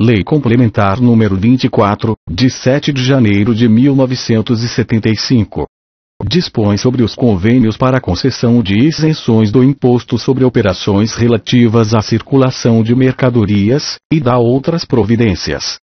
Lei Complementar número 24, de 7 de janeiro de 1975. Dispõe sobre os convênios para concessão de isenções do imposto sobre operações relativas à circulação de mercadorias, e dá outras providências.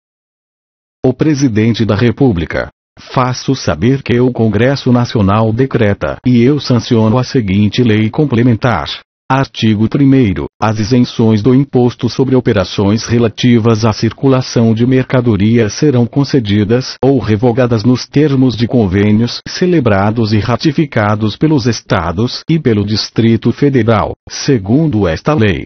O Presidente da República. Faço saber que o Congresso Nacional decreta e eu sanciono a seguinte lei complementar. Artigo 1º. As isenções do imposto sobre operações relativas à circulação de mercadorias serão concedidas ou revogadas nos termos de convênios celebrados e ratificados pelos Estados e pelo Distrito Federal, segundo esta lei.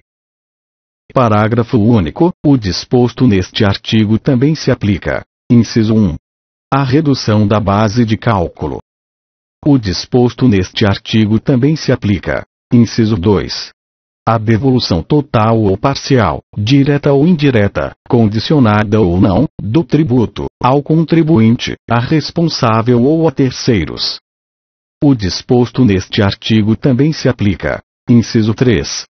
Parágrafo único. O disposto neste artigo também se aplica. Inciso 1. A redução da base de cálculo. O disposto neste artigo também se aplica. Inciso 2. A devolução total ou parcial, direta ou indireta, condicionada ou não, do tributo, ao contribuinte, a responsável ou a terceiros. O disposto neste artigo também se aplica. Inciso 3.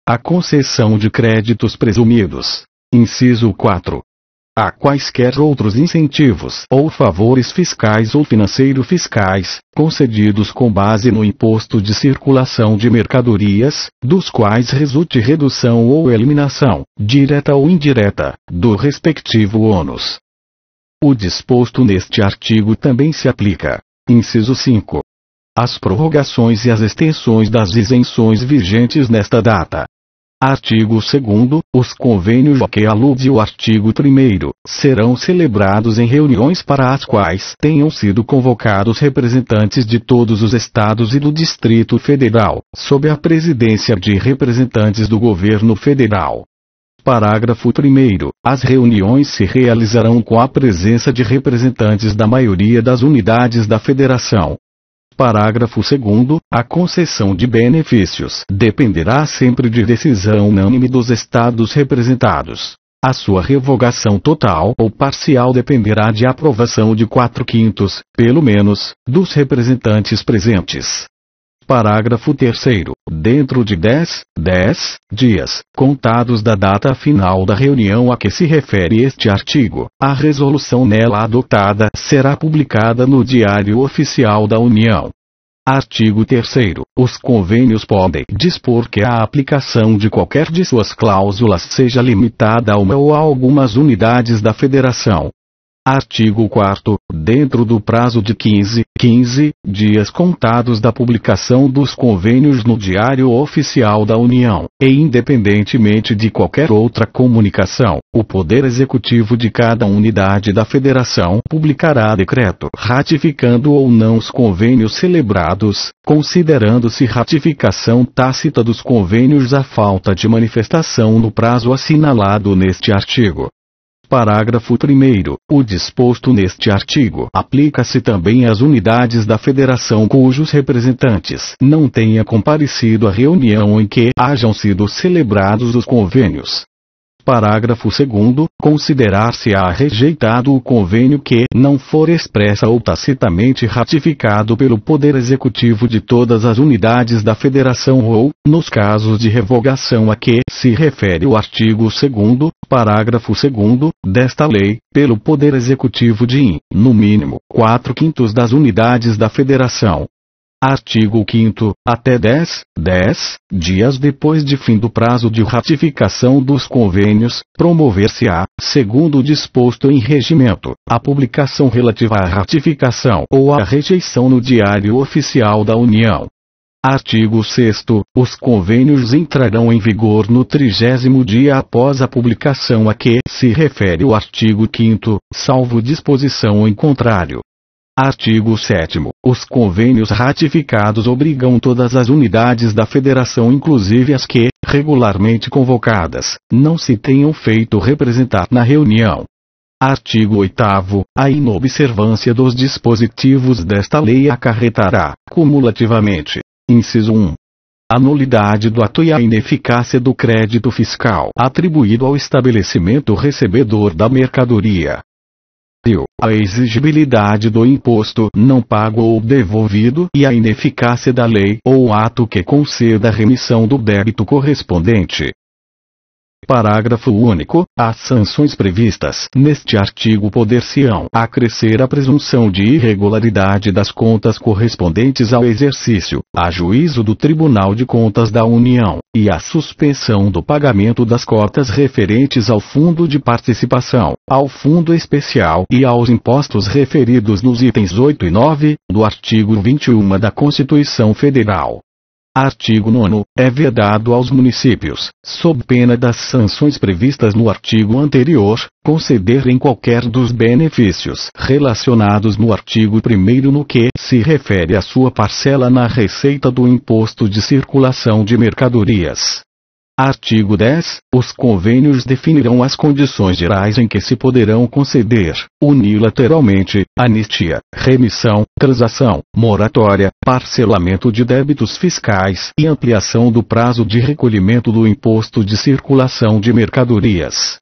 A concessão de créditos presumidos. Inciso 4. A quaisquer outros incentivos ou favores fiscais ou financeiro-fiscais, concedidos com base no imposto de circulação de mercadorias, dos quais resulte redução ou eliminação, direta ou indireta, do respectivo ônus. O disposto neste artigo também se aplica. Inciso 5. As prorrogações e as extensões das isenções vigentes nesta data. Artigo 2º. Os convênios a que alude o artigo 1º, serão celebrados em reuniões para as quais tenham sido convocados representantes de todos os estados e do Distrito Federal, sob a presidência de representantes do Governo Federal. Parágrafo 1º. As reuniões se realizarão com a presença de representantes da maioria das unidades da Federação. Parágrafo 2º. A concessão de benefícios dependerá sempre de decisão unânime dos estados representados. A sua revogação total ou parcial dependerá de aprovação de 4/5, pelo menos, dos representantes presentes. Parágrafo 3º. Dentro de 10 dias, contados da data final da reunião a que se refere este artigo, a resolução nela adotada será publicada no Diário Oficial da União. Artigo 3º. Os convênios podem dispor que a aplicação de qualquer de suas cláusulas seja limitada a uma ou a algumas unidades da Federação. Artigo 4º. Dentro do prazo de 15 dias contados da publicação dos convênios no Diário Oficial da União, e independentemente de qualquer outra comunicação, o Poder Executivo de cada unidade da Federação publicará decreto ratificando ou não os convênios celebrados, considerando-se ratificação tácita dos convênios a falta de manifestação no prazo assinalado neste artigo. Parágrafo 1º. O disposto neste artigo aplica-se também às unidades da Federação cujos representantes não tenham comparecido à reunião em que hajam sido celebrados os convênios. Parágrafo 2º. Considerar-se-á rejeitado o convênio que não for expressa ou tacitamente ratificado pelo Poder Executivo de todas as unidades da Federação ou, nos casos de revogação a que se refere o artigo 2º, parágrafo 2º, desta lei, pelo Poder Executivo de, no mínimo, 4/5 das unidades da Federação. Artigo 5º. Até 10 dias depois de fim do prazo de ratificação dos convênios, promover-se-á, segundo o disposto em regimento, a publicação relativa à ratificação ou à rejeição no Diário Oficial da União. Artigo 6º. Os convênios entrarão em vigor no 30º dia após a publicação a que se refere o artigo 5º, salvo disposição em contrário. Artigo 7º. Os convênios ratificados obrigam todas as unidades da Federação, inclusive as que, regularmente convocadas, não se tenham feito representar na reunião. Artigo 8º. A inobservância dos dispositivos desta lei acarretará, cumulativamente: inciso 1. A nulidade do ato e a ineficácia do crédito fiscal atribuído ao estabelecimento recebedor da mercadoria. A exigibilidade do imposto não pago ou devolvido e a ineficácia da lei ou ato que conceda a remissão do débito correspondente. Parágrafo único. As sanções previstas neste artigo poder-se-ão acrescer a presunção de irregularidade das contas correspondentes ao exercício, a juízo do Tribunal de Contas da União, e a suspensão do pagamento das cotas referentes ao Fundo de Participação, ao Fundo Especial e aos impostos referidos nos itens 8 e 9, do artigo 21 da Constituição Federal. Artigo 9. É vedado aos municípios, sob pena das sanções previstas no artigo anterior, concederem qualquer dos benefícios relacionados no artigo 1º no que se refere à sua parcela na receita do Imposto de Circulação de Mercadorias. Artigo 10. Os convênios definirão as condições gerais em que se poderão conceder, unilateralmente, anistia, remissão, transação, moratória, parcelamento de débitos fiscais e ampliação do prazo de recolhimento do Imposto de Circulação de Mercadorias.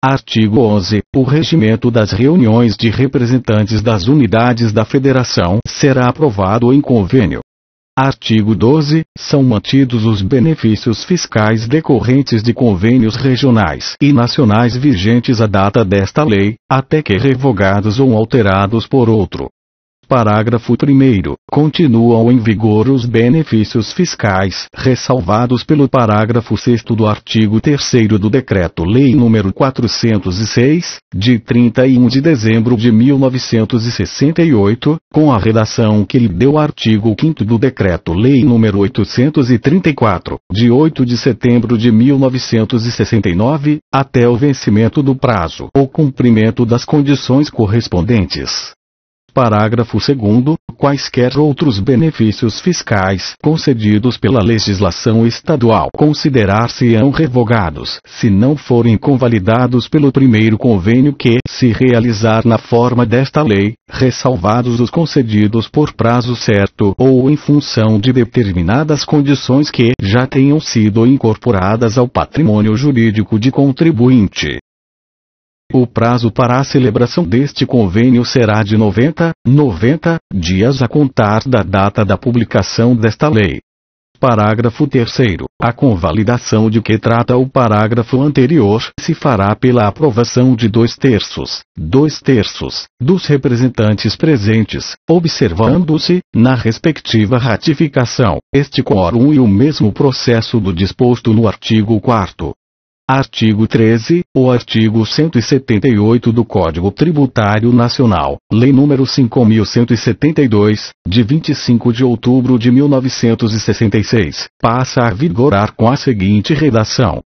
Artigo 11. O regimento das reuniões de representantes das unidades da Federação será aprovado em convênio. Artigo 12. São mantidos os benefícios fiscais decorrentes de convênios regionais e nacionais vigentes à data desta lei, até que revogados ou alterados por outro. Parágrafo 1º. Continuam em vigor os benefícios fiscais ressalvados pelo parágrafo 6º do artigo 3º do Decreto-Lei nº 406, de 31 de dezembro de 1968, com a redação que lhe deu o artigo 5º do Decreto-Lei nº 834, de 8 de setembro de 1969, até o vencimento do prazo ou cumprimento das condições correspondentes. Parágrafo 2º. Quaisquer outros benefícios fiscais concedidos pela legislação estadual considerar-se-ão revogados se não forem convalidados pelo primeiro convênio que se realizar na forma desta lei, ressalvados os concedidos por prazo certo ou em função de determinadas condições que já tenham sido incorporadas ao patrimônio jurídico de contribuinte. O prazo para a celebração deste convênio será de 90 dias a contar da data da publicação desta lei. Parágrafo 3º. A convalidação de que trata o parágrafo anterior se fará pela aprovação de 2/3 dos representantes presentes, observando-se, na respectiva ratificação, este quórum e o mesmo processo do disposto no artigo 4º. Artigo 13. O artigo 178 do Código Tributário Nacional, Lei nº 5.172, de 25 de outubro de 1966, passa a vigorar com a seguinte redação.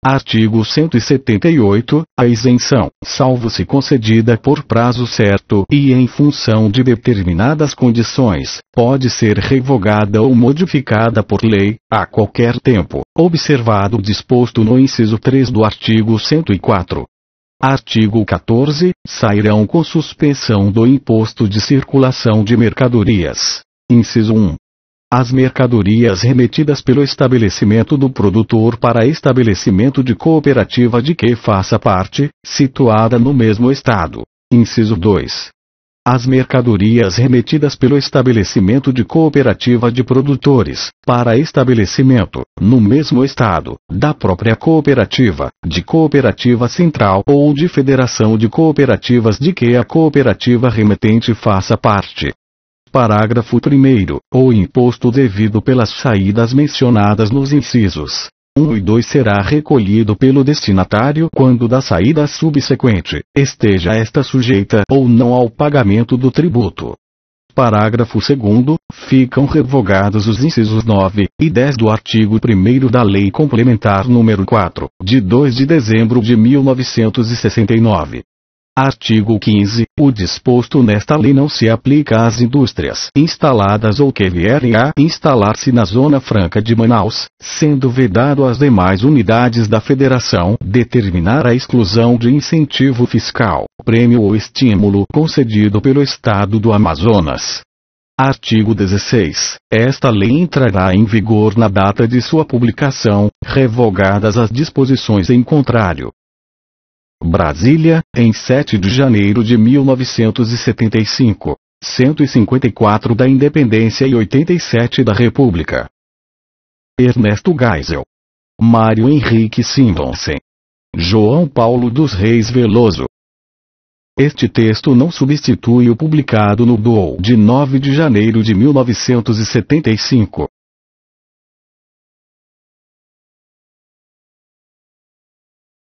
Artigo 178. A isenção, salvo se concedida por prazo certo e em função de determinadas condições, pode ser revogada ou modificada por lei, a qualquer tempo, observado o disposto no inciso 3 do artigo 104. Artigo 14. Sairão com suspensão do Imposto de Circulação de Mercadorias. Inciso 1. As mercadorias remetidas pelo estabelecimento do produtor para estabelecimento de cooperativa de que faça parte, situada no mesmo estado. Inciso 2. As mercadorias remetidas pelo estabelecimento de cooperativa de produtores, para estabelecimento, no mesmo estado, da própria cooperativa, de cooperativa central ou de federação de cooperativas de que a cooperativa remetente faça parte. Parágrafo 1º. O imposto devido pelas saídas mencionadas nos incisos 1 e 2 será recolhido pelo destinatário quando da saída subsequente, esteja esta sujeita ou não ao pagamento do tributo. Parágrafo 2º. Ficam revogados os incisos 9 e 10 do artigo 1º da Lei Complementar nº 4, de 2 de dezembro de 1969. Artigo 15. O disposto nesta lei não se aplica às indústrias instaladas ou que vierem a instalar-se na Zona Franca de Manaus, sendo vedado às demais unidades da Federação determinar a exclusão de incentivo fiscal, prêmio ou estímulo concedido pelo Estado do Amazonas. Artigo 16. Esta lei entrará em vigor na data de sua publicação, revogadas as disposições em contrário. Brasília, em 7 de janeiro de 1975. 154 da Independência e 87 da República. Ernesto Geisel. Mário Henrique Simonsen. João Paulo dos Reis Veloso. Este texto não substitui o publicado no BOL de 9 de janeiro de 1975.